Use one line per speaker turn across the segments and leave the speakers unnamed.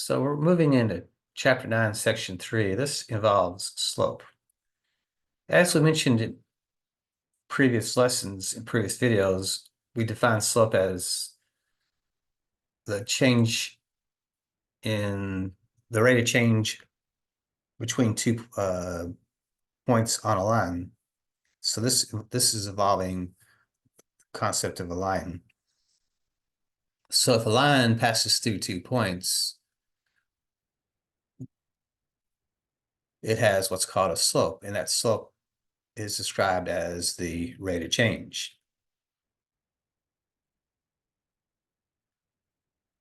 So we're moving into chapter 9, section 3. This involves slope. As we mentioned in previous lessons, in previous videos, we define slope as the change in the rate of change between two points on a line. So this is involving the concept of a line. So if a line passes through 2 points, it has what's called a slope, and that slope is described as the rate of change.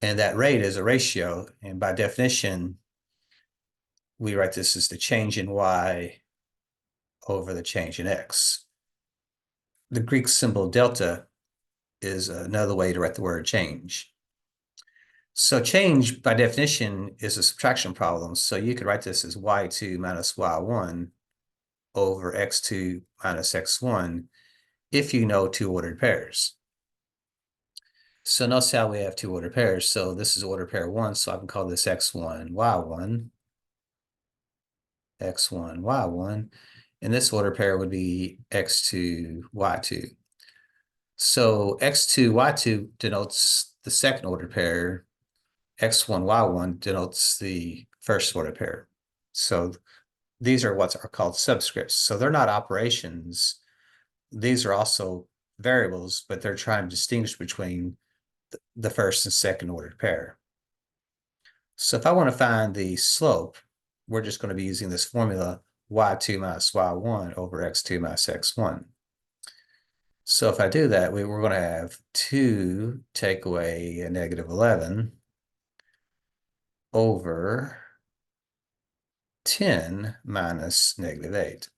And that rate is a ratio, and by definition, we write this as the change in y over the change in x. The Greek symbol delta is another way to write the word change. So change, by definition, is a subtraction problem. So you could write this as y2 minus y1 over x2 minus x1 if you know two ordered pairs. So notice how we have two ordered pairs. So this is order pair 1, so I can call this x1, y1, x1, y1, and this order pair would be x2, y2. So x2, y2 denotes the second order pair, x1, y1 denotes the first order pair. So these are what are called subscripts. So they're not operations. These are also variables, but they're trying to distinguish between the first and second ordered pair. So if I want to find the slope, we're just going to be using this formula y2 minus y1 over x2 minus x1. So if I do that, we're going to have 2 take away a negative 11 over 10 minus negative 8.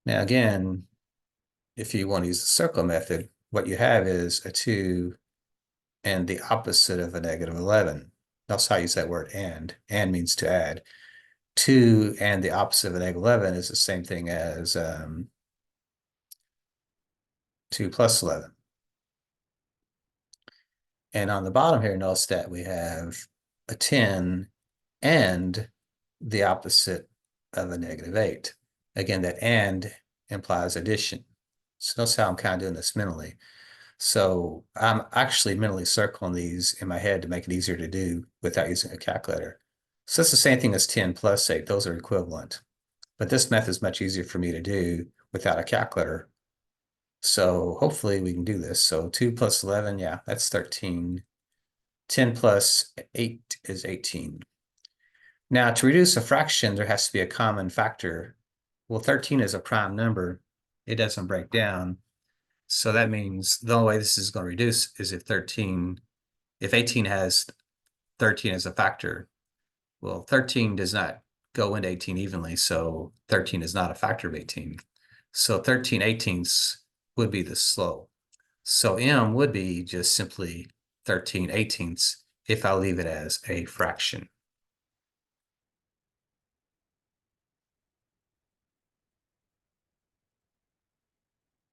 Now again, if you want to use the circle method, what you have is a 2 and the opposite of a negative 11. Notice how I use that word and. And means to add. 2 and the opposite of a negative 11 is the same thing as 2 plus 11. And on the bottom here, notice that we have a 10 and the opposite of a negative 8. Again, that and implies addition. So notice how I'm kind of doing this mentally. So I'm actually mentally circling these in my head to make it easier to do without using a calculator. So it's the same thing as 10 plus 8. Those are equivalent. But this method is much easier for me to do without a calculator. So hopefully we can do this. So 2 plus 11, yeah, that's 13. 10 plus 8 is 18. Now, to reduce a fraction, there has to be a common factor. Well, 13 is a prime number. It doesn't break down. So that means the only way this is going to reduce is if 18 has 13 as a factor. Well, 13 does not go into 18 evenly, so 13 is not a factor of 18. So 13/18 would be the slope. So m would be just simply 13/18 if I leave it as a fraction.